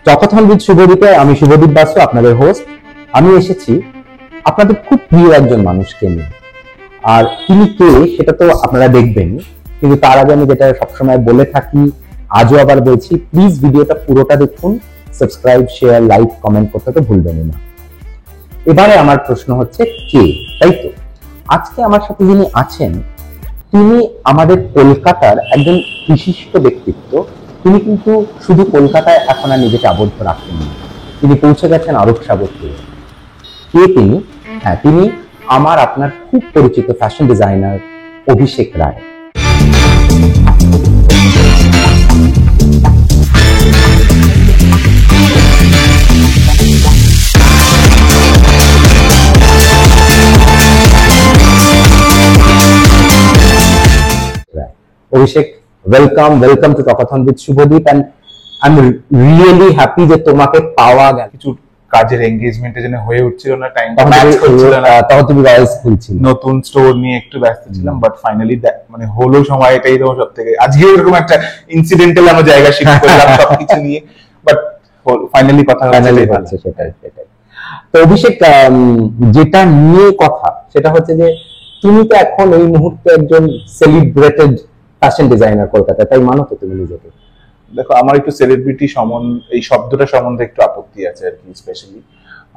টকথন with শুভদীপে আমি শুভদীপ বাসু, আপনাদের host. আমি এসেছি আপনাদের খুব প্রিয় একজন মানুষকে নিয়ে, আর তিনি কে সেটা তো আপনারা দেখবেন, কিন্তু তার আগে আমি যেটা সবসময় বলে থাকি, আজও আবার বলছি, প্লিজ ভিডিওটা পুরোটা দেখুন, সাবস্ক্রাইব, শেয়ার, লাইক, কমেন্ট করতে তো ভুলবেন না। এবারে আমার প্রশ্ন হচ্ছে কে, তাই তো? আজকে আমার সাথে যিনি আছেন তিনি আমাদের কলকাতার একজন বিশিষ্ট ব্যক্তিত্ব। তিনি কিন্তু শুধু কলকাতায় এখন আর নিজেকে আবদ্ধ রাখেননি, তিনি পৌঁছে গেছেন আরব সাগরকে। কে তিনি? হ্যাঁ, তিনি আমার আপনার খুব পরিচিত fashion designer Abhishek Roy. Abhishek, welcome to talkathon with Subhadeep, and I am really happy যে তোমাকে পাওয়া গেল। কিছু কাজের এনগেজমেন্টের জন্য হয়ে উঠছিল না, টাইমটা ম্যাচ করছিল না, তাও তুমি রয়্যাল স্কুল ছিল, নতুন স্টোর নিয়ে একটু ব্যস্ত ছিলাম, বাট ফাইনালি মানে হলো সময়, এটাই তো সবথেকে আজকে এরকম একটা ইনসিডেন্টাল আমরা জায়গা শিফট করলাম সবকিছু নিয়ে, বাট ফাইনালি কথা হচ্ছে সেটাই। তো অভিষেক, যেটা নিয়ে কথা সেটা হচ্ছে যে তুমি তো এখন এই মুহূর্তে একজন সেলিব্রেটেড ফ্যাশন ডিজাইনার কলকাতায়, তাই মানো তো তুমি নিজেকে? দেখো, আমার একটু সেলিব্রিটি এই শব্দটা সম্বন্ধে একটু আপত্তি আছে আর কি। স্পেশালি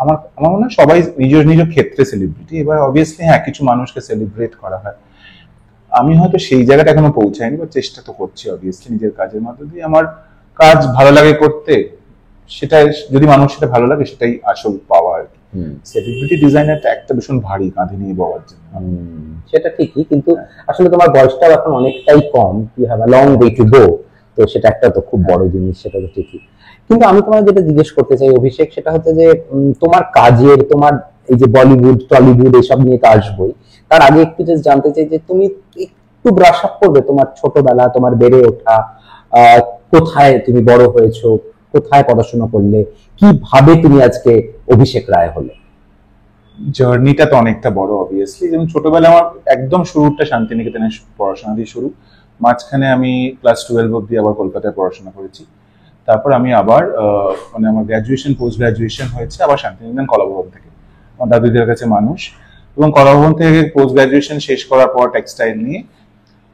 আমার মনে হয় সবাই নিজ ক্ষেত্রে সেলিব্রিটি। এবার অবভিয়াসলি হ্যাঁ, কিছু মানুষকে সেলিব্রেট করা হয়, আমি হয়তো সেই জায়গাটা এখনো পৌঁছাইনি, বা চেষ্টা তো করছি অবভিয়াসলি নিজের কাজের মধ্যে দিয়ে। আমার কাজ ভালো লাগে করতে, সেটা যদি মানুষ সেটা ভালো লাগে, সেটাই আসল পাওয়া আর কি। সেলিব্রিটি ডিজাইনারটা একটা ভীষণ ভারী, কাঁধে নিয়ে বলার জন্য। সেটা ঠিকই, কিন্তু আসলে তোমার বয়সটা এখন অনেকটাই কম, you have a long way to go, তো সেটা একটা তো খুব বড় জিনিস, সেটা তো ঠিকই। কিন্তু আমি তোমার যেটা জিজ্ঞেস করতে চাই অভিষেক, সেটা হচ্ছে যে তোমার কাজের, তোমার এই যে বলিউড টলিউড এইসব নিয়ে তো আসবোই, তার আগে একটু জাস্ট জানতে চাই যে তুমি একটু ব্রাশ আপ করবে তোমার ছোটবেলা, তোমার বেড়ে ওঠা, কোথায় তুমি বড় হয়েছো, কোথায় পড়াশোনা করলে, কিভাবে তুমি আজকে অভিষেক রায় হলে? জার্নিটা তো অনেকটা বড় অবভিয়াসলি। যেমন ছোটবেলা আমার একদম শুরুটা শান্তিনিকেতনে পড়াশোনা দিয়ে শুরু, মাঝখানে আমি ক্লাস 12 অব্দি আবার কলকাতায় পড়াশোনা করেছি। তারপর আমি আবার মানে আমার গ্র্যাজুয়েশন, পোস্ট গ্র্যাজুয়েশন হয়েছে আবার শান্তিনিকেতন কলাভবন থেকে, আমার দাদুদের কাছে মানুষ। এবং কলাভবন থেকে পোস্ট গ্র্যাজুয়েশন শেষ করার পর টেক্সটাইল নিয়ে,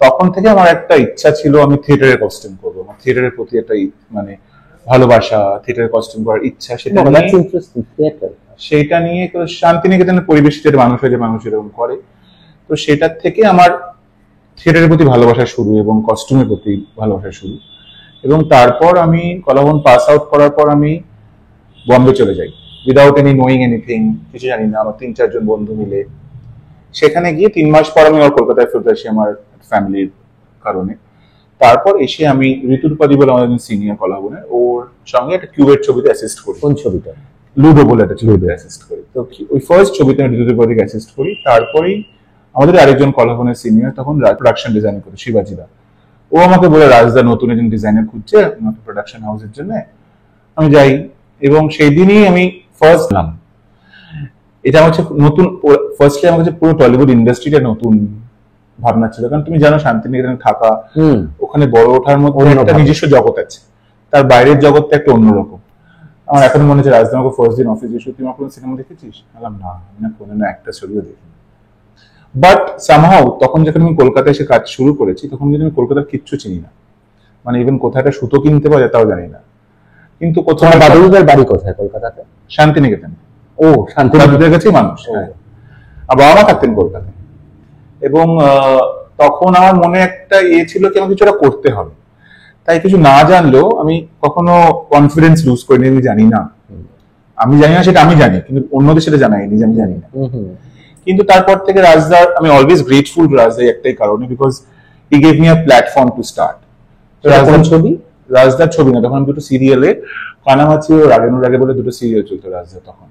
তখন থেকে আমার একটা ইচ্ছা ছিল আমি থিয়েটারের কস্টিউম করবো। আমার থিয়েটারের প্রতি একটা মানে ভালোবাসা, থিয়েটারের কস্টিউম করার ইচ্ছা, সেটা নিয়ে শান্তিনিকেতনের পরিবেশ, যেটা মানুষ হয়, যে মানুষ এরকম করে, তো সেটার থেকে আমার থিয়েটারের প্রতি ভালোবাসা শুরু এবং কস্টিউমের প্রতি ভালোবাসা শুরু। এবং তারপর আমি কলাভবন পাস আউট করার পর আমি বম্বে চলে যাই, উইদাউট এনি নোয়িং এনিথিং, কিছু জানি না। আমার 3-4 জন বন্ধু মিলে সেখানে গিয়ে 3 মাস পর আমি আমার কলকাতায় ফেরত আসি আমার ফ্যামিলির কারণে। তারপর এসে আমি ঋতুপতি বলে আমাদের সিনিয়র কলাভবনের, ওর সঙ্গে একটা কিউবের ছবিতে অ্যাসিস্ট করি। কোন ছবিটা? লুডো বলে একটা ছবিতে অ্যাসিস্ট করি। তো ওই ফার্স্ট ছবিতে আমি ঋতুপতিকে অ্যাসিস্ট করি। তারপরেই আমাদের আরেকজন কলাভবনের সিনিয়র, তখন প্রোডাকশন ডিজাইন করে শিবাজিদা, ও আমাকে বলে রাজদা নতুন একজন ডিজাইনার খুঁজছে নতুন প্রোডাকশন হাউসের জন্য। আমি যাই এবং সেই দিনই আমি ফার্স্ট নাম, এটা হচ্ছে নতুন। ফার্স্টলি আমার কাছে পুরো টলিউড ইন্ডাস্ট্রিটা নতুন ভাবনা ছিল, কারণ তুমি জানো শান্তিনিকেতনে থাকা, ওখানে বড় ওঠার মধ্যে একটা নিজস্ব জগৎ আছে, তার বাইরের জগৎটা একটা অন্যরকম। আমার এখন মনে হচ্ছে রাজদা আমাকে ফার্স্ট দিন অফিস এসে, তুই আমার কোনো সিনেমা দেখেছিস? বললাম না, আমি না কোনো একটা ছবিও দেখিনি। বাট সামহাউ তখন যখন আমি কলকাতায় এসে কাজ শুরু করেছি, তখন কিন্তু আমি কলকাতার কিচ্ছু চিনি না, মানে ইভেন কোথায় একটা সুতো কিনতে পাওয়া যায় তাও জানি না। কিন্তু কোথাও দাদুদের বাড়ি কোথায় কলকাতাতে? শান্তিনিকেতন। ও, শান্তিনিকেতনের কাছেই মানুষ। হ্যাঁ, আর বাবা মা থাকতেন কলকাতায়। এবং তখন আমার মনে একটা ছিল কি আমাকে কিছুটা করতে হবে, তাই কিছু না জানলেও আমি কখনো কনফিডেন্স লুজ করিনি। আমি জানি না সেটা আমি জানি, কিন্তু অন্যদের সেটা জানাইনি যে আমি জানি না। কিন্তু তারপর থেকে রাজদার, আমি অলওয়েজ গ্রেটফুল রাজদার একটাই কারণে, because he gave me a platform to start. রাজদার ছবি না, তখন দুটো সিরিয়ালে, কানামাছি ও রাগেনুর রাগে বলে দুটো সিরিয়াল চলতো রাজদার তখন,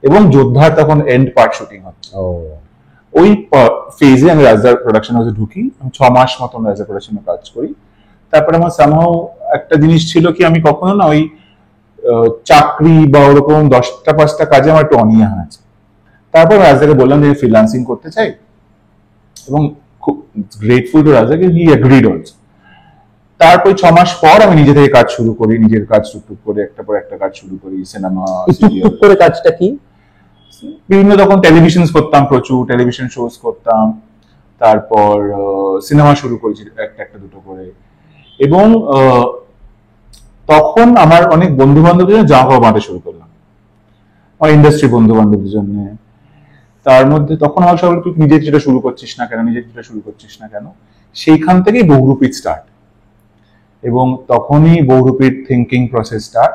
এবং যোদ্ধার তখন এন্ড পার্ট শুটিং হচ্ছে। ওই ফেজে আমি রাজদার প্রোডাকশন হাউসে ঢুকি, আমি 6 মাস মতন রাজদার প্রোডাকশনে কাজ করি। তারপরে আমার সামহাও একটা জিনিস ছিল কি, আমি কখনো না ওই চাকরি বা ওরকম 10টা-5টা কাজে আমার একটু অনীহা আছে। তারপর রাজদাকে বললাম যে ফ্রিল্যান্সিং করতে চাই, এবং খুব গ্রেটফুল টু রাজদাকে, হি এগ্রিড অলসো। তারপর 6 মাস পর আমি নিজে থেকে কাজ শুরু করি, নিজের কাজ টুকটুক করে একটা পর একটা কাজ শুরু করি, সিনেমা, এই টুকটুক করে কাজটা কি? বিভিন্ন তখন টেলিভিশন করতাম, প্রচুর টেলিভিশন শোজ করতাম, তারপর সিনেমা শুরু করেছি একটা একটা দুটো করে। এবং তখন আমার অনেক বন্ধু বান্ধবদের জন্য জামা কাপড় বাঁধতে শুরু করলাম, আমার ইন্ডাস্ট্রি বন্ধু বান্ধবদের জন্য। তার মধ্যে তখন আমার সবাই, তুই নিজে যেটা শুরু করছিস না কেন, নিজে যেটা শুরু করছিস না কেন, সেইখান থেকেই বহুরূপীর স্টার্ট। এবং তখনই বহুরূপীর থিঙ্কিং প্রসেস স্টার্ট।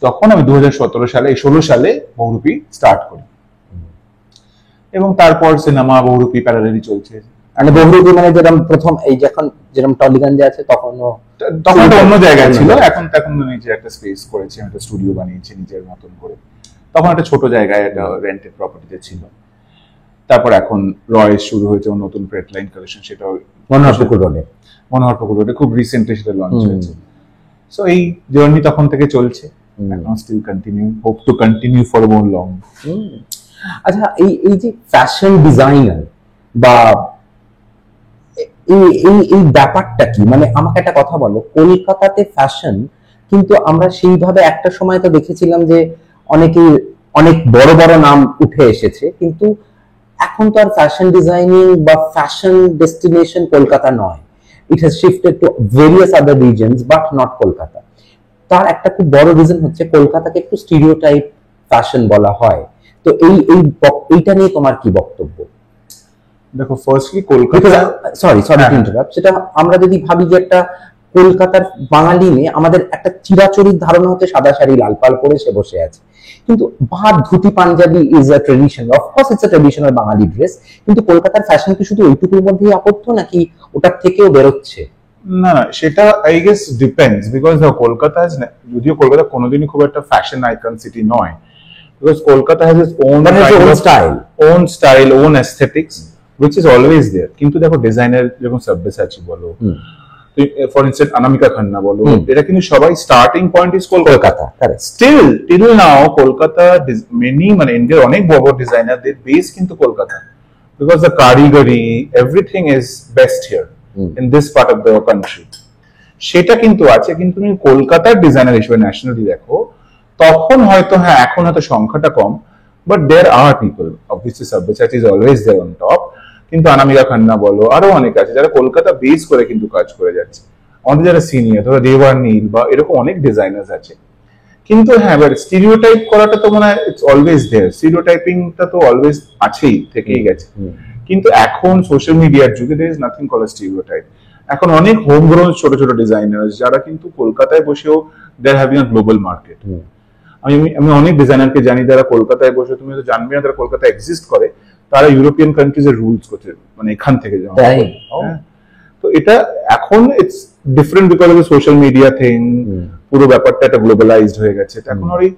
তখন আমি 2016 সালে বহুরূপী স্টার্ট করি, এবং তারপর সিনেমা বহুরূপী প্যারালালি চলছে। মানে বহুরূপী মানে যেরকম প্রথম এই যখন যেরকম টলিগঞ্জে আছে তখনও তখন একটা অন্য জায়গায় ছিল, এখন নিজে একটা স্পেস করেছি, একটা স্টুডিও বানিয়েছি নিজের মতন করে। তখন একটা ছোট জায়গায় একটা রেন্টেড প্রপার্টিতে ছিল। তারপর এখন রয়েস শুরু হয়েছে, নতুন প্রেট লাইন কালেকশন, সেটাও মনোহরপুকুর রোডে খুব রিসেন্টলি সেটা লঞ্চ হয়েছে। সো এই জার্নি তখন থেকে চলছে, এখন still continue, hope to continue for more long. আচ্ছা, এই যে ফ্যাশন ডিজাইনার বা এই ব্যাপারটা কি? মানে আমাকে একটা কথা বলো, কলকাতাতে ফ্যাশন কিন্তু আমরা সেইভাবে একটা সময় তো দেখেছিলাম যে অনেকেই অনেক বড় বড় নাম উঠে এসেছে, কিন্তু এখন তো আর ফ্যাশন ডিজাইনিং বা ফ্যাশন ডেস্টিনেশন কলকাতা নয়। It has shifted to various other reasons but not Kolkata. তার একটা খুব বড় রিজন হচ্ছে কলকাতাকে একটু স্টিরিওটাইপ ফ্যাশন বলা হয়। তো এইটা নিয়ে তোমার কি বক্তব্য? দেখো, firstly Kolkata, sorry to interrupt, সেটা আমরা যদি ভাবি যে একটা কলকাতার বাঙালি মেয়ে, আমাদের একটা চিরাচরিত ধারণা হচ্ছে সাদা শাড়ি লাল পাল পরে সে বসে আছে, কিন্তু ভাত dhoti panjabi is a tradition, of course it's a traditional Bengali dress, কিন্তু কলকাতার ফ্যাশন কি শুধু ওইটুকুর মধ্যেই আবদ্ধ নাকি ওটার থেকেও বেরোচ্ছে? না, সেটা I guess depends, because Kolkata, যদিও কলকাতা কোনোদিনই খুব একটা ফ্যাশন আইকন সিটি নয়, because Kolkata has its own style, own aesthetics, which is always there. কিন্তু দেখো, ডিজাইনার যেমন সব্যসাচী বলো, ফর ইনস্টেন্স অনামিকা খান্না বলো, এটা কিন্তু সবাই starting point is Kolkata. Still till now Kolkata, many মানে ইন্ডিয়ার অনেক বড় ডিজাইনারদের বেস কিন্তু কলকাতা, বিকজ দ্য কারিগরি everything is best here in this part of the country. সেটা কিন্তু আছে, কিন্তু তুমি কলকাতার ডিজাইনার হিসেবে ন্যাশনালি দেখো, তখন হয়তো, হ্যাঁ এখন হয়তো সংখ্যাটা কম, but there are people, obviously Sabyasachi is always there on top, কিন্তু অনামিকা খান্না বলো, আরো অনেক আছে যারা কলকাতা বেস করে কিন্তু কাজ করে যাচ্ছে। আমাদের যারা সিনিয়র, ধরো দেওয়ার নীল বা এরকম অনেক ডিজাইনার্স আছে। কিন্তু হ্যাঁ, এবার স্টিরিওটাইপ করাটা তো মনে হয় ইটস অলওয়েজ দেয়ার, স্টিরিওটাইপিংটা তো অলওয়েজ আছেই, থেকেই গেছে। কিন্তু এখন সোশ্যাল মিডিয়ার যুগে there is nothing call a stereotype. এখন অনেক হোম গ্রোন ছোট ছোট ডিজাইনার্স যারা কিন্তু কলকাতায় বসেও they are having a global market. আমি অনেক ডিজাইনারকে জানি যারা কলকাতায় বসে, তুমি তো জানবে না তারা কলকাতায় এক্সিস্ট করে, তারা ইউরোপিয়ান কান্ট্রিজ এর রুলস করছে, মানে এখান থেকে যাওয়া। তো এটা এখন it's different because of social media thing, পুরো ব্যাপারটা একটা গ্লোবালাইজড হয়ে গেছে। এখন আর ওই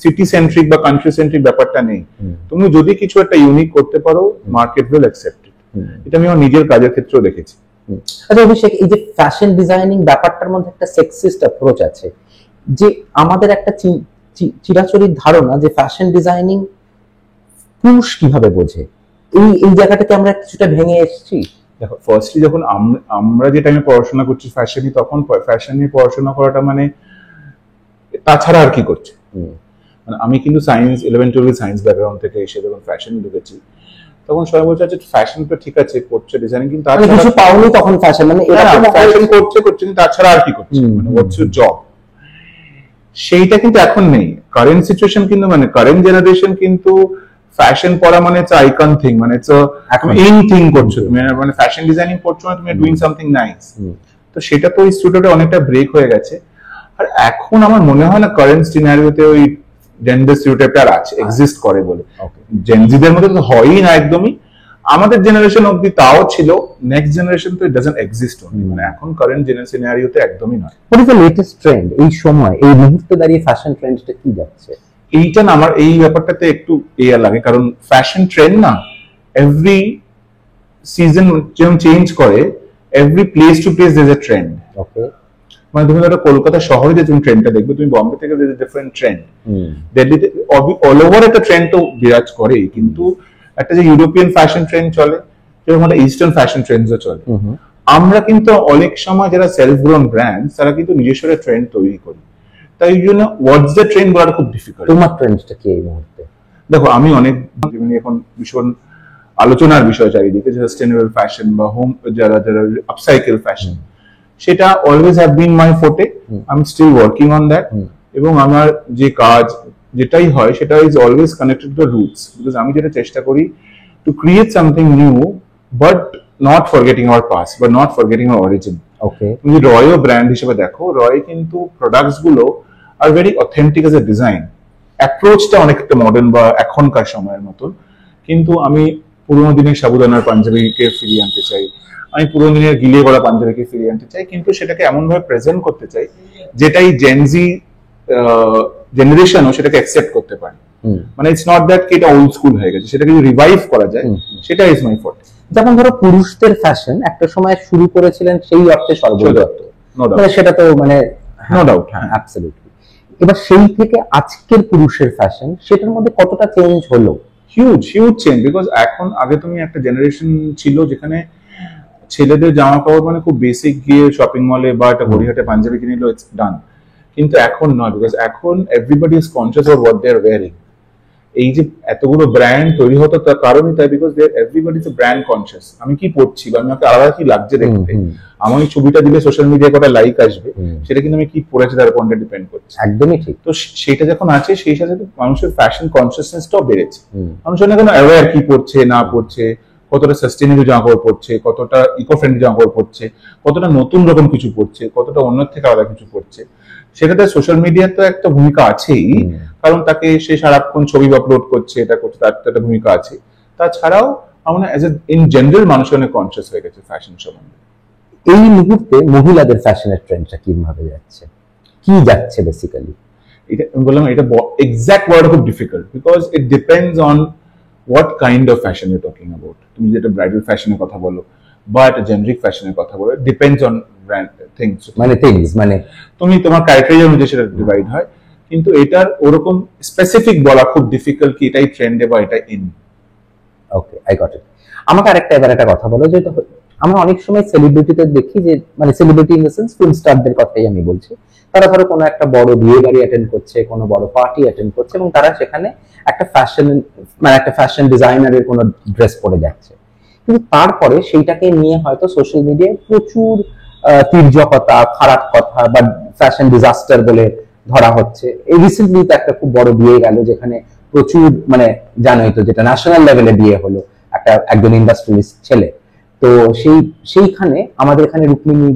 সিটি সেন্ট্রিক বা কান্ট্রি সেন্ট্রিক ব্যাপারটা নেই। তুমি যদি কিছু একটা ইউনিক করতে পারো, মার্কেট উইল অ্যাকসেপ্ট ইট। এটা আমি আমার নিজের কাজের ক্ষেত্রেও দেখেছি। আচ্ছা অভিষেক, এই যে ফ্যাশন ডিজাইনিং ব্যাপারটার মধ্যে একটা সেক্সিস্ট অ্যাপ্রোচ আছে, যে আমাদের একটা চিরাচরিত ধারণা যে ফ্যাশন ডিজাইনিং পুরুষ কিভাবে বোঝে, এই জায়গাটাকে আমরা কিছুটা ভেঙে এসেছি। দেখো, ফার্স্টলি যখন আমরা যে টাইমে পড়াশোনা করছি ফ্যাশনই, তখন ফ্যাশন নিয়ে পড়াশোনা করাটা মানে তাছাড়া আর কি করছে। মানে আমি কিন্তু সায়েন্স 11-12 সায়েন্স ব্যাকগ্রাউন্ড থেকে এসে যখন ফ্যাশনে ঢুকেছি, তখন সবাই বলছে আচ্ছা ফ্যাশন তো ঠিক আছে করছে, ডিজাইনিং, কিন্তু কিছু পাওনি তখন ফ্যাশন, মানে ফ্যাশন করছে কিন্তু তাছাড়া আর কি করছে, মানে হোয়াটস ইউর জব। সেইটা কিন্তু এখন নেই। কারেন্ট সিচুয়েশন কিন্তু, মানে কারেন্ট জেনারেশন কিন্তু ফ্যাশন পড়া মানে ইটস আইকন থিং, মানে ইটস এখন ইন থিং করছো তুমি, মানে ফ্যাশন ডিজাইনিং করছো না, তুমি ডুইং সামথিং নাইস। তো সেটা তো ইনস্টিটিউটে অনেকটা ব্রেক হয়ে গেছে। আর এখন আমার মনে হয় না কারেন্ট সিনারিওতে ওই জেন্ডার স্টিরিওটাইপটা আর আছে, এক্সিস্ট করে বলে। জেনজিদের মধ্যে তো হয়ই না একদমই। আমাদের জেনারেশন অবধি তাও ছিল, নেক্সট জেনারেশন তো ইট ডাজন্ট এক্সিস্ট অনলি, মানে এখন কারেন্ট সিনারিওতে একদমই নয়। What is the latest trend এই সময়, এই মুহূর্তে দাঁড়িয়ে ফ্যাশন ট্রেন্ডটা কি যাচ্ছে? এইটা না, আমার এই ব্যাপারটাতে একটু ইয়া লাগে, কারণ ফ্যাশন ট্রেন্ড না এভরি সিজন যেমন চেঞ্জ করে, every place to place there is a trend. Okay, মানে তুমি একটা কলকাতা শহরে যে তুমি ট্রেন্ডটা দেখবে, তুমি বম্বে থেকে দেয়ার ইজ ডিফারেন্ট ট্রেন্ড, দিল্লিতে অল ওভার একটা ট্রেন্ড তো বিরাজ করে, কিন্তু একটা যে ইউরোপিয়ান ফ্যাশন ট্রেন্ড চলে, যেরকম একটা ইস্টার্ন ফ্যাশন ট্রেন্ডসও চলে। আমরা কিন্তু অনেক সময় যারা সেলফ গ্রোন ব্র্যান্ড তারা কিন্তু নিজস্ব ট্রেন্ড তৈরি করি, তাই জন্য হোয়াটস দ্য ট্রেন্ড বলাটা খুব ডিফিকাল্ট। তোমার ট্রেন্ডসটা কি এই মুহূর্তে? দেখো আমি অনেক এখন ভীষণ আলোচনার বিষয় চারিদিকে, সাস্টেনেবল ফ্যাশন বা হোম যারা যারা আপসাইকেল ফ্যাশন, সেটা always have been my forte. I am still working on that. এবং আমার যে কাজ যেটাই হয় সেটা is always connected to the roots, because আমি যেটা চেষ্টা করি to create something new but not forgetting our past বা not forgetting our origin. Okay, তুমি রয়ও ব্র্যান্ড হিসেবে দেখো, রয় কিন্তু প্রোডাক্টস গুলো are very authentic as a design, অ্যাপ্রোচটা অনেকটা মডার্ন বা এখনকার সময়ের মতন। কিন্তু আমি পুরোনো দিনের সাবুদানার পাঞ্জাবিকে ফিরিয়ে আনতে চাই, আমি পুরোনো দিনের গিলে গলা পাঞ্জাবিকে ফিরিয়ে আনতে চাই, কিন্তু সেটাকে এমন ভাবে প্রেজেন্ট করতে চাই যেটাই জেনজি জেনারেশনও সেটাকে অ্যাকসেপ্ট করতে পারে। মানে ইটস নট দ্যাট এটা ওল্ড স্কুল হয়ে গেছে, সেটাকে যদি রিভাইভ করা যায় সেটা ইজ মাই ফর্ট। যেমন ধরো পুরুষদের ফ্যাশন একটা সময় শুরু করেছিলেন সেই অর্থে সর্বদা, মানে সেটা তো মানে নো ডাউট, হ্যাঁ অ্যাবসলিউটলি। এবার সেই থেকে আজকের পুরুষের ফ্যাশন, সেটার মধ্যে কতটা চেঞ্জ হলো? হিউজ হিউজ চেঞ্জ, বিকজ এখন আগে তুমি একটা জেনারেশন ছিল যেখানে ছেলেদের জামা কাপড় মানে খুব বেসিক, গিয়ে শপিং মলে বা একটা গড়িহাটে পাঞ্জাবি কিনে নিলো, ইটস ডান। কিন্তু এখন নয়, বিকজ এখন everybody is conscious of what they are wearing. এই যে এতগুলো ব্র্যান্ড তৈরি হতো তার কারণই তাই, because they everybody is brand conscious. আমি কি পড়ছি বা আমাকে আলাদা কি লাগছে দেখতে, আমার এই ছবিটা দিলে সোশ্যাল মিডিয়ায় কটা লাইক আসবে, সেটা কিন্তু আমি কি পড়েছি তার উপর ডিপেন্ড করছে। একদমই ঠিক। তো সেটা যখন আছে সেই সাথে মানুষের ফ্যাশন কনসিয়াসনেসটাও বেড়েছে। মানুষ অনেক অ্যাওয়্যার কি পড়ছে না পড়ছে, কতটা সাস্টেনেবল জামা কাপড় পড়ছে, কতটা ইকো ফ্রেন্ডলি জামা কাপড় পড়ছে, কতটা নতুন রকম কিছু পড়ছে, কতটা অন্য থেকে আলাদা কিছু পড়ছে। সেটাতে সোশ্যাল মিডিয়ার তো একটা ভূমিকা আছেই, কারণ তাকে সে সারাক্ষণ ছবি আপলোড করছে, এটা করছে, তার একটা ভূমিকা আছে। তাছাড়াও আমরা এজ এ ইন জেনারেল মানুষ অনেক কনসিয়াস হয়ে গেছে ফ্যাশন সম্বন্ধে। এই মুহূর্তে মহিলাদের ফ্যাশনের ট্রেন্ডটা কিভাবে যাচ্ছে, কি যাচ্ছে বেসিক্যালি? এটা আমি বললাম, এটা এক্সাক্ট ওয়ার্ড খুব difficult, because it depends on what kind of fashion you talking about. তুমি যেটা ব্রাইডাল ফ্যাশনের কথা বলো বা একটা জেনারিক ফ্যাশনের কথা বলো, ডিপেন্ডস অন ব্র্যান্ড থিংস, মানে তুমি তোমার ক্রাইটেরিয়া অনুযায়ী সেটা ডিভাইড হয়। কিন্তু এটার ওরকম স্পেসিফিক বলা খুব ডিফিকাল্ট কি এটাই ট্রেন্ডে বা এটা in. Okay, I got it. আমাকে আরেকটা এবার একটা কথা বলো, যে আমরা অনেক সময় সেলিব্রিটিদের দেখি, যে মানে celebrity in the sense film স্টারদের কথাই আমি বলছি, তারা ধরো কোনো একটা বড় বিয়ে বাড়ি অ্যাটেন্ড করছে, কোনো বড় পার্টি অ্যাটেন্ড করছে, এবং তারা সেখানে একটা ফ্যাশন ডিজাইনারের কোনো ড্রেস পরে যাচ্ছে, কিন্তু তারপরে সেইটাকে নিয়ে হয়তো সোশ্যাল মিডিয়ায় প্রচুর তির্যকতা, খারাপ কথা বা ফ্যাশন ডিজাস্টার বলে ধরা হচ্ছে। এই রিসেন্টলি তো একটা খুব বড় বিয়ে গেল, যেখানে প্রচুর মানে জানোই তো, যেটা ন্যাশনাল লেভেলে বিয়ে হলো, একজন ইন্ডাস্ট্রিয়ালিস্ট ছেলে। তো সেইখানে আমাদের এখানে রুক্মিণী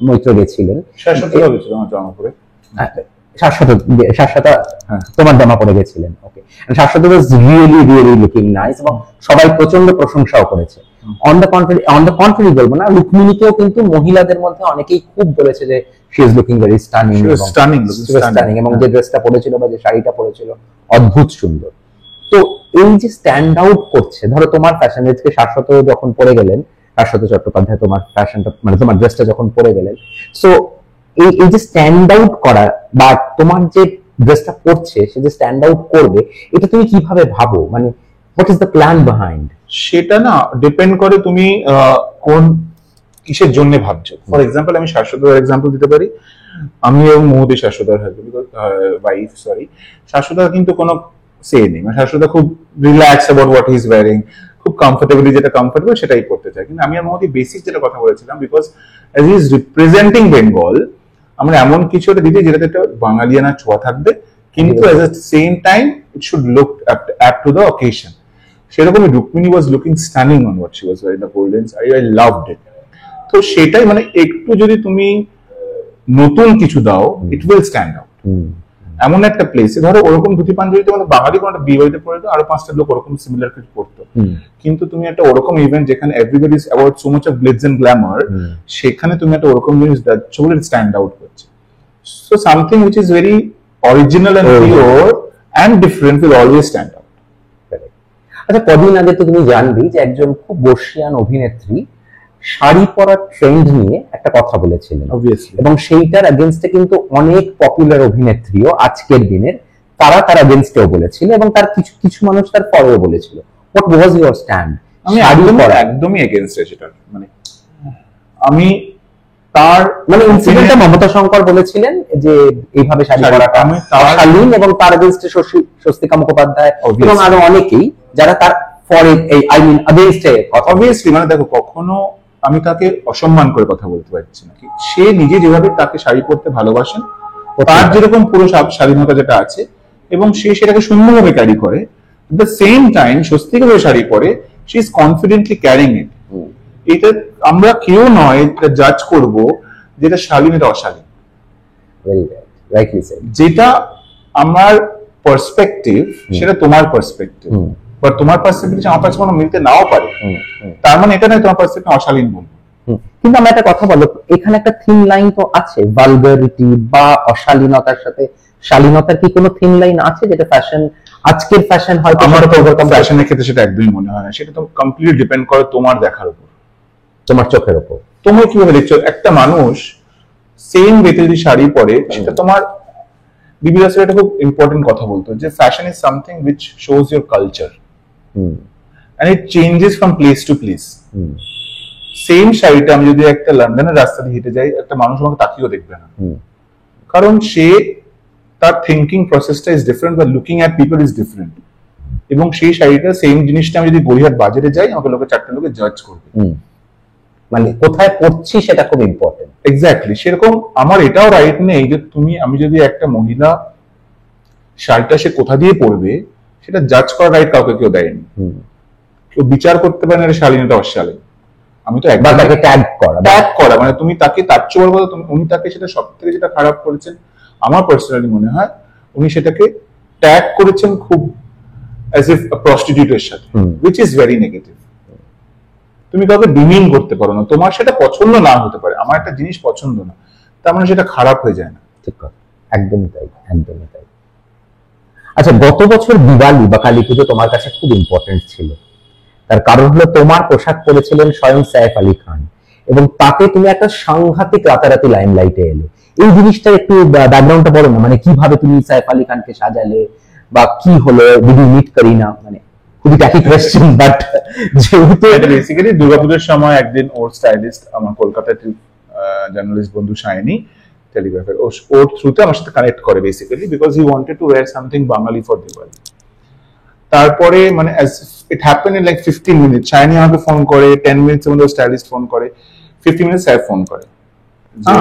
মৈত্র গেছিলেন, শাশ্বতা তোমার জামা পরে গেছিলেন। Okay, Shashwata was really really looking nice, এবং সবাই প্রচন্ড প্রশংসাও করেছে। অন দ্য কন্ট্রারি বলবো না, রুক্মিণীকেও কিন্তু মহিলাদের মধ্যে অনেকেই খুব বলেছে যে she is looking very stunning, এবং যে ড্রেসটা পরেছিল বা যে শাড়িটা পরেছিল অদ্ভুত সুন্দর। তো এই যে স্ট্যান্ড আউট করছে, ধরো তোমার ফ্যাশন আজকে শাশ্বত যখন পরে গেলেন, শাশ্বত চট্টোপাধ্যায় তোমার ফ্যাশনটা মানে তোমার ড্রেসটা যখন পরে গেলেন, সো এই যে স্ট্যান্ড আউট করা বা তোমার যে ড্রেসটা পরছে সে যে স্ট্যান্ড আউট করবে, এটা তুমি কিভাবে ভাবো? মানে what is the plan behind? সেটা না ডিপেন্ড করে তুমি কোন কিসের জন্য ভাবছো। ফর এক্সাম্পল আমি শাশ্বতার এক্সাম্পল দিতে পারি। আমি এবং মহুদি শাশ্বতার ওয়াইফ, শাশ্বতা কিন্তু কোনো সে নেই, মানে শাশ্বতা খুব relax about what he is wearing, খুব কমফোর্টেবলি যেটা কমফোর্টেবল সেটাই করতে চাই। কিন্তু আমি আর মহুদি বেসিক যেটা কথা বলেছিলাম, because as he is representing Bengal, আমরা এমন কিছু একটা দিতে যেটাতে একটা বাঙালিয়ানা ছোঁয়া থাকবে, কিন্তু at the same time it should look up to the occasion. সেরকমই Rukmini was looking stunning on what she was wearing, the golden sari, I loved it. তো সেটাই মানে একটু যদি তুমি নতুন কিছু দাও, ইট উইল স্ট্যান্ড আউট। এমন একটা প্লেসে ধরো ওরকম ধুতি পাঞ্জাবি তোমাদের বাঙালি কোনো একটা বিয়ে বাড়িতে পড়ে তো আরো 5টা লোক ওরকম সিমিলার কিছু পড়তো, কিন্তু তুমি একটা ওরকম ইভেন্ট যেখানে everybody is about so much of glitz and glamour, সেখানে তুমি একটা ওরকম জিনিস দাও, উইল স্ট্যান্ড আউট করছে। So something which is very original and pure and different will always stand out. আচ্ছা, কদিন আগে তো তুমি জানবি যে একজন খুব বর্ষিয়ান অভিনেত্রী শাড়ি পরার ট্রেন্ড নিয়ে একটা কথা বলেছিলেন, এবং সেইটার এগেইনস্টে কিন্তু অনেক পপুলার অভিনেত্রীও আজকের দিনের তারা এগেইনস্টেও বলেছিল, এবং তার কিছু মানুষ তার পরেও বলেছিল। What was your stand? আমি একদমই এগেইনস্টে সেটা, মানে আমি তার মানে ইনসিডেন্টটা মমতা শঙ্কর বলেছিলেন যে এইভাবে শাড়ি শাড়ি, পরাটা আমি তার- শালীন, এবং তার এগেইনস্টে স্বস্তিকা মুখোপাধ্যায় Obviously. এবং আরো অনেকেই যারা তার ফর আই মিন এগেইনস্টে কথা অবভিয়াসলি মানে দেখো কখনো আমি তাকে অসম্মান করে কথা বলতে পারছি না। সে নিজে যেভাবে তাকে শাড়ি পরতে ভালোবাসেন, তার যেরকম পুরো স্বাধীনতা যেটা আছে, এবং সে সেটাকে সুন্দরভাবে ক্যারি করে, এট দ্য সেম টাইম স্বস্তিকা যে শাড়ি পরে, শি ইজ কনফিডেন্টলি ক্যারিং ইট। এটা আমরা কেউ নয় জাজ করব যেটা শালীন এটা অশালীন। Very rightly said. যেটা আমার পার্সপেক্টিভ সেটা তোমার পার্সপেক্টিভ, বা তোমার পার্সপেক্টিভ আমার পাশে কোনো মিলতে নাও পারে, তার মানে এটা নয় তোমার পার্সপেক্টিভ অশালীন বলবো। কিন্তু আমার একটা কথা বলো, এখানে একটা থিন লাইন তো আছে, ভালগারিটি বা অশালীনতার সাথে শালীনতার কি কোনো থিন লাইন আছে যেটা ফ্যাশন, আজকের ফ্যাশন হয়তো আমার সেটা তো overcome করতে- ফ্যাশনের ক্ষেত্রে সেটা একদমই মনে হয় না, সেটা তো কমপ্লিটলি ডিপেন্ড করে তোমার দেখার উপর, তোমার চোখের উপর। তুমি কিভাবে দেখছো। একটা মানুষ সেম ওয়েতে যদি শাড়ি পরে, সেটা তোমার বিবি রাসেল একটা খুব ইম্পর্টেন্ট কথা বলতো যে fashion is something which shows your culture and it changes from place to place. Same শাড়িটা আমি যদি একটা লন্ডনের রাস্তা দিয়ে হেঁটে যাই, একটা মানুষ আমাকে তাকিয়েও দেখবে না, কারণ সে তার থিঙ্কিং প্রসেসটা ইজ ডিফারেন্ট, বা looking at people is different. এবং সেই শাড়িটা সেম জিনিসটা আমি যদি গড়িয়াহাট বাজারে যাই, আমাকে লোকে চারটে লোকে জাজ করবে। মানে কোথায় পড়ছি সেটা খুব ইম্পর্টেন্ট। এক্স্যাক্টলি সেরকম আমার এটাও রাইট নেই যে আমি যদি একটা মহিলা শাড়িটা সে কোথা দিয়ে পরবে সেটা জাজ করার রাইট কাউকে কেউ দেয়নি। কেউ বিচার করতে পারে না শালীন এটা অশালীন। আমি তো বা একবার তাকে ট্যাগ করা, ট্যাগ করা, মানে তুমি তাকে তার চেয়ে বড় কথা, উনি তাকে সেটা সব থেকে যেটা খারাপ করেছেন আমার পার্সোনালি মনে হয়, উনি সেটাকে ট্যাগ করেছেন খুব অ্যাজ ইফ প্রস্টিটিউটের সাথে, which is very negative। তুমি কাউকে ডিমিন করতে পারো না, তোমার সেটা পছন্দ না হতে পারে, আমার একটা জিনিস পছন্দ না, তার মানে সেটা খারাপ হয়ে যায় না। ঠিক কথা, একদমই তাই, একদমই তাই। আচ্ছা, গত বছর দিওয়ালি বা কালী পুজো তোমার কাছে খুব ইম্পর্টেন্ট ছিল, তার কারণ হলো তোমার পোশাক পরেছিলেন স্বয়ং সাইফ আলী খান, এবং তাতে তুমি একটা সাংঘাতিক রাতারাতি লাইমলাইটে এলে। এই জিনিসটা একটু ব্যাকগ্রাউন্ডটা বলো না, মানে কিভাবে তুমি সাইফ আলী খানকে সাজালে বা কি হলো, ডিড ইউ মিট করিনা, মানে খুবই ট্যাকি কোয়েশ্চেন, বাট যেহেতু এটা বেসিক্যালি দুর্গাপুজোর সময় একদিন ওর স্টাইলিস্ট আমার কলকাতার জার্নালিস্ট বন্ধু শাইনি টেলিগ্রাফের, ওর থ্রুতে আমার সাথে কানেক্ট করে basically, because he wanted to wear something Bengali for Diwali. তারপরে মানে it happen in like 15 minutes, Shiny আমাকে ফোন করে, 10 মিনিটস এর মধ্যে স্টাইলিস্ট ফোন করে, 50 মিনিটস স্যার ফোন করে যে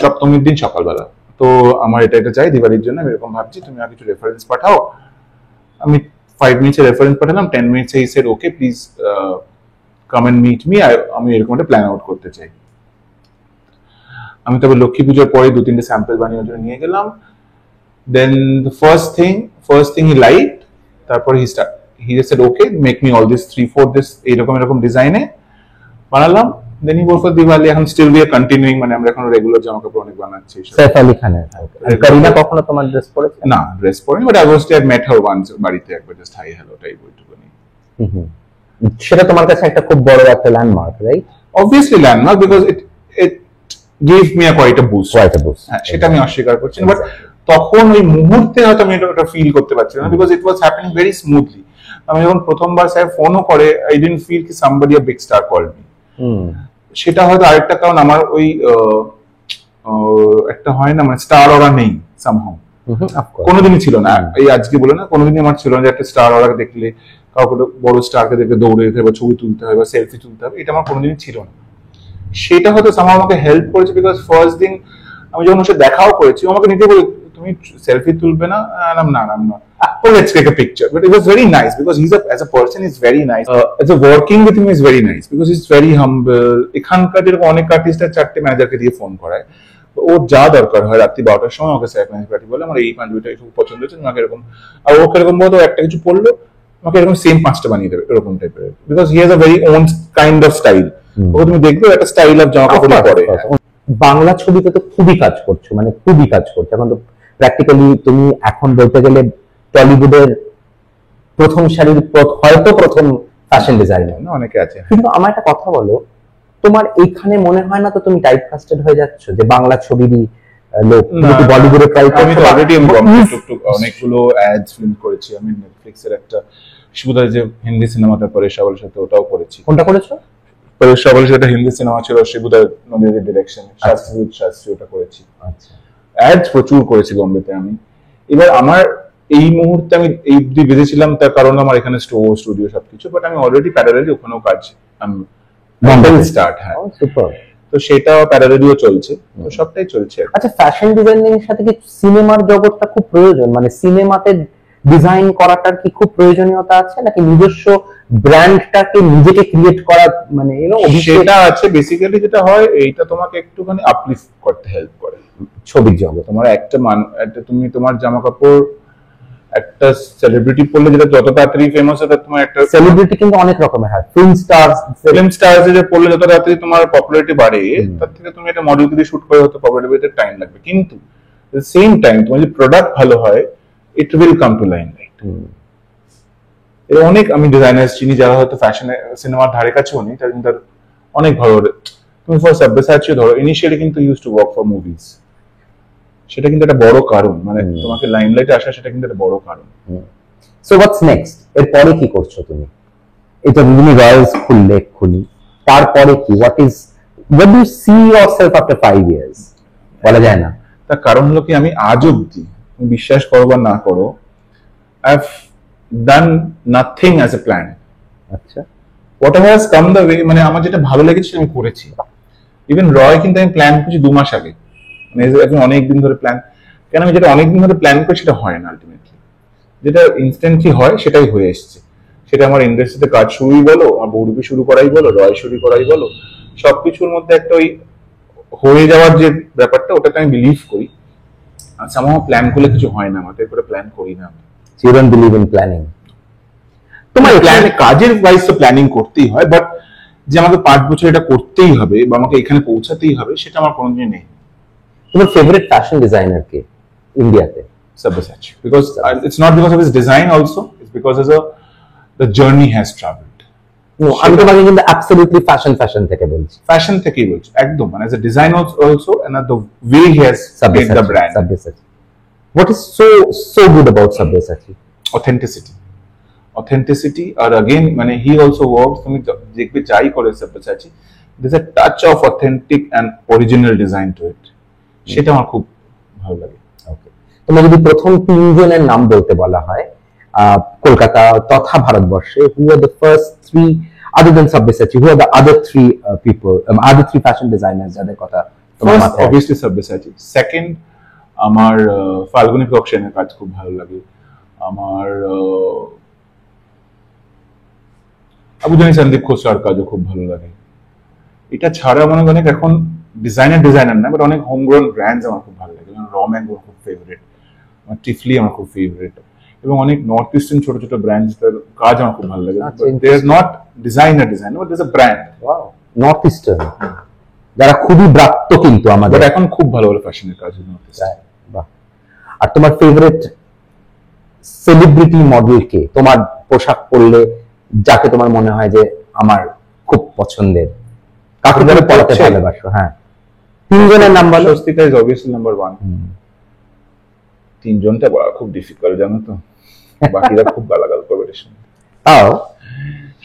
সপ্তমীর দিন সকালবেলা তো আমার এটা চাই দিওয়ালির জন্য, আমি এরকম ভাবছি, তুমি আর কিছু রেফারেন্স পাঠাও। আমি 5 মিনিটসের রেফারেন্স পাঠালাম, 10 মিনিটসে he said okay please come and meet me, আমি এরকম একটা প্ল্যান আউট করতে চাই। আমি তবে লক্ষ্মী পুজোর পরে 2-3টে স্যাম্পল বানিয়ে ওর জন্য নিয়ে গেলাম। Then the first thing he like, তারপরে he said okay make me all this 3-4 this এরকম ডিজাইনে বানালাম। দেন হি ফর দিওয়ালি, এখন স্টিল উই আর কন্টিনিউইং, মানে আমরা এখন রেগুলার জামা কাপড় অনেক বানাচ্ছি। সাইফ আলী খানের। আর করিনা কখনো তোমার ড্রেস পরেছে? না, ড্রেস পরিনি, but obviously I met her once বাড়িতে একবার, জাস্ট হাই হ্যালো টাইপ ওইটুকুনি। সেটা তোমার কাছে একটা খুব বড় একটা landmark, right? Obviously landmark because it gave me quite a boost. Quite a boost. হ্যাঁ, সেটা আমি অস্বীকার করছি না, বাট তখন ওই মুহূর্তে হয়তো আমি এটা ফিল করতে পারছি না, because it was happening very smoothly. আমি যখন প্রথমবার স্যার ফোনও করে, আই ডিডন্ট ফিল কি somebody a big star called me. সেটা হয়তো আরেকটা কারণ, আমার ওই একটা হয় না, মানে স্টার অরা নেই সামহাউ, কোনোদিনই ছিল না। এই আজকে বলে না, কোনোদিনই আমার ছিল না যে একটা স্টার অরা দেখলে কাউকে বড় স্টারকে দেখে দৌড়ে যেতে হবে, ছবি তুলতে হবে বা সেলফি তুলতে হবে, এটা আমার কোনোদিনই ছিল না। সেটা হয়তো সামহাউ আমাকে হেল্প করেছে, বিকজ ফার্স্ট দিন আমি যখন ওর সাথে দেখাও করেছি, আমাকে নিজে বলে তুমি সেলফি তুলবে না, না না, let's take a picture. But it was very nice because as a person he's very nice. As a working with him is very nice because he's very humble. এখানকার যেরকম অনেক আর্টিস্টরা 4টে ম্যানেজারকে দিয়ে ফোন করায়, ও যা দরকার হয় রাত্রি 12টার সময় ওকে স্যার পার্টি বলে আমার এই পাঞ্জাবিটা একটু পছন্দ হয়েছে, তোমাকে এরকম, আর ওকে এরকম বলতো একটা কিছু পড়লো আমাকে এরকম সেম 5টা বানিয়ে দেবে, এরকম টাইপের, because he has a very own kind of style. Okay তুমি দেখবে একটা স্টাইল অফ জামা কাপড় পরে। বাংলা ছবিতে তো খুবই কাজ করছো, মানে খুবই কাজ করছো এখন তো প্র্যাকটিক্যালি তুমি এখন বলতে গেলে টলিউডের প্রথম সারির হয়তো প্রথম ফ্যাশন ডিজাইনার, অনেকে আছে। কিন্তু আমার একটা কথা বলো, তোমার এইখানে মনে হয় না তো তুমি টাইপ কাস্টেড হয়ে যাচ্ছ যে বাংলা ছবিরই লোক, তুমি বলিউডে ট্রাই করছো? আমি তো অলরেডি টুকটুক অনেকগুলো অ্যাডস ফিল্ম করেছি, আমি নেটফ্লিক্সের একটা শিবুদার যে হিন্দি সিনেমাটা করে সবার সাথে, ওটাও করেছি। কোনটা করেছো? সবাই সেটা হিন্দি সিনেমা ছিল, শিবুদার নদীর ডিরেকশন, শাস্ত্রী ওটা করেছি। আচ্ছা, অ্যাডস প্রচুর করেছি বোম্বেতে আমি। এবার আমার এই মুহূর্তে আমি এই অব্দি বেঁধেছিলাম, তার কারণ আমার এখানে স্টুডিও সবকিছু, বাট আমি অলরেডি প্যারালালি ওখানেও কাজ স্টার্ট। হ্যাঁ, সুপার। তো সেটা প্যারালালিও চলছে, তো সবটাই চলছে। আচ্ছা, ফ্যাশন ডিজাইনিং এর সাথে কি সিনেমার জগৎটা খুব প্রয়োজন? মানে সিনেমাতে ডিজাইন করাটার কি খুব প্রয়োজনীয়তা আছে, নাকি নিজস্ব ব্র্যান্ডটাকে নিজেকে ক্রিয়েট করা, মানে সেটা আছে বেসিক্যালি। যেটা হয় এইটা তোমাকে একটুখানি আপলিফট করতে হেল্প করে ছবির জগৎ। তোমার একটা তুমি তোমার জামা কাপড় একটা সেলিব্রিটি পরলে যেটা যত তাড়াতাড়ি ফেমাস হবে, তোমার একটা সেলিব্রিটি কিন্তু অনেক রকমের হয়, ফিল্ম স্টার যে পরলে যত তাড়াতাড়ি তোমার পপুলারিটি বাড়ে, তার থেকে তুমি একটা মডেল দিয়ে শুট করে হতে পপুলারিটি টাইম লাগবে। কিন্তু সেম টাইম তোমার যদি প্রোডাক্ট ভালো হয়, it will come to limelight. এর অনেক আমি ডিজাইনার চিনি যারা হয়তো ফ্যাশন সিনেমার ধারে কাছেও নেই, তারা কিন্তু অনেক ভালো। তুমি ফর সাব্যসাচী ধরো, ইনিশিয়ালি কিন্তু use to work for movies, সেটা কিন্তু একটা বড় কারণ, মানে তোমাকে লাইমলাইটে আসা সেটা কিন্তু একটা বড় কারণ। So what's next? এরপরে কি করছো তুমি? এটা তুমি রয়্যালস খুললে এক্ষুনি, তারপরে কি? What do you see yourself after 5 years? বলা যায় না। তার কারণ হলো কি, আমি আজ অব্দি, বিশ্বাস করো বা না করো, I have done nothing as a plan. আচ্ছা, whatever has come the way, মানে আমার যেটা ভালো লেগেছে আমি করেছি। ইভেন রয় কিন্তু আমি প্ল্যান করছি 2 মাস আগে, মানে এখন অনেকদিন ধরে প্ল্যান। কেন আমি যেটা অনেকদিন ধরে প্ল্যান করি সেটা হয় না আলটিমেটলি, যেটা ইনস্ট্যান্টলি হয় সেটাই হয়ে এসছে। সেটা আমার ইন্ডাস্ট্রিতে কাজ শুরুই বলো, আমার বৌরূপী শুরু করাই বলো, রয় শুরু করাই বলো, সবকিছুর মধ্যে একটা ওই হয়ে যাওয়ার যে ব্যাপারটা, ওটাতে আমি বিলিভ করি। আচ্ছা, আমার প্ল্যান করলে কিছু হয় না, আমাদের করে প্ল্যান করি না। You don't believe in planning? তোমার কাজের ওয়াইজ তো প্ল্যানিং করতেই হয়, বাট যে আমাকে 5 বছর এটা করতেই হবে বা আমাকে এখানে পৌঁছাতেই হবে, সেটা আমার কোনোদিন নেই। তোমার ফেভারিট ফ্যাশন ডিজাইনার কে ইন্ডিয়াতে? Sabyasachi, because it's not because of his design also, it's because the journey has traveled. আমি তোমাকে কিন্তু অ্যাবসলিউটলি ফ্যাশন থেকে বলছি। ফ্যাশন থেকেই বলছি একদম, মানে as a design also, and the way he has made the brand. Sabyasachi. What is so good about Sabyasachi? Authenticity, or again, মানে he also works, তুমি দেখবে যাই করে Sabyasachi, there's a touch of authentic and original design to it. সেটা আমার খুব ভালো লাগে। ওকে, তোমার যদি প্রথম 3 জনের নাম বলতে বলা হয় কলকাতা তথা ভারতবর্ষে, who are the first 3 other than Sabyasachi, who are the other 3 people, other 3 fashion designers যাদের কথা তোমার First, মাথায়? obviously Sabyasachi. Second, আমার ফাল্গুনী প্রোডাকশনের কাজ খুব ভালো লাগে। আমার আবুজানি সন্দীপ খোসলার কাজও খুব ভালো লাগে। এটা ছাড়া মনে অনেক এখন ডিজাইনার না, বাট অনেক হোমগ্রোন ব্র্যান্ডস আমার খুব ভালো লাগে। যেমন র ম্যাঙ্গো খুব ফেভারিট, আমার টিফলি আমার খুব ফেভারিট, এবং অনেক নর্থ ইস্টার্ন ছোট ছোট ব্র্যান্ডসদের কাজ আমার খুব ভালো লাগে। They are not designer, but they is a brand. Wow, north eastern যারা খুবই ব্রাত্য কিন্তু আমাদের, বাট এখন খুব ভালো ভালো ফ্যাশনের কাজ নর্থ ইস্টার্ন। বাহ। আর তোমার ফেভারিট সেলিব্রিটি মডেল কে? তোমার পোশাক পরলে যাকে তোমার মনে হয় যে আমার খুব পছন্দের, কাকে ধরে পড়াতে ভালোবাসো? হ্যাঁ, 3 জনের নাম বলো। Swastika is obviously number 1। 3 জনটা বলা খুব ডিফিকাল্ট, জানো তো, বাকিরা খুব গালাগাল করবে এর সঙ্গে। তাও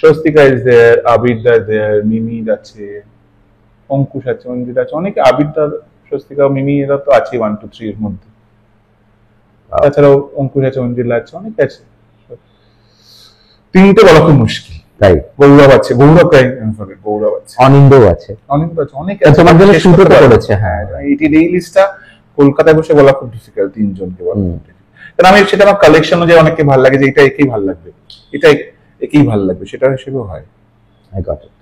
Swastika is there, আবিরদা is there, মিমি আছে, অঙ্কুশ আছে, অঞ্জিত আছে, অনেকে। আবিরদা, স্বস্তিকা, মিমি এরা তো আছে 1 2 3 এর মধ্যে। তাছাড়াও অঙ্কুশ আছে, অঞ্জিলা আছে, অনেকে আছে। 3টে বলা খুব মুশকিল। তাই গৌরব আছে, গৌরব আছে, অনিন্দ আছে, অনেকে তোমার জন্য শুরু করেছে। হ্যাঁ, এই লিস্টটা কলকাতায় বসে বলা খুব ডিফিকাল্ট, 3 জনকে বলা। কারণ আমি সেটা আমার কালেকশন অনুযায়ী অনেককে ভালো লাগে যে এটা একেই ভালো লাগবে, এটা একেই ভালো লাগবে, সেটা হিসেবেও হয়। I got it.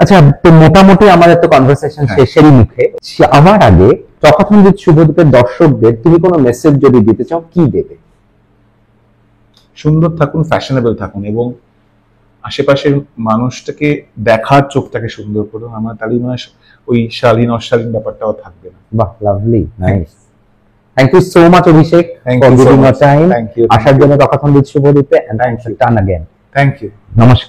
আচ্ছা, তো মোটামুটি আমাদের তো কনভারসেশন শেষেরই মুখে। আমার আগে তথাকথিত শুভদীপের দর্শকদের তুমি কোনো মেসেজ যদি দিতে চাও, কি দেবে? সুন্দর থাকুন, ফ্যাশনেবল থাকুন, এবং আশেপাশের মানুষটাকে দেখার চোখটাকে সুন্দর করুন। আমার তাহলে মানে ওই শালীন অশালীন ব্যাপারটাও থাকবে না। বাহ, lovely, nice. Thank you so much Abhishek Thank for you so giving much. Your time. Thank you. আসার জন্য তথাকথিত শুভদীপে, and Thank you. Turn again. Thank you. নমস্কার।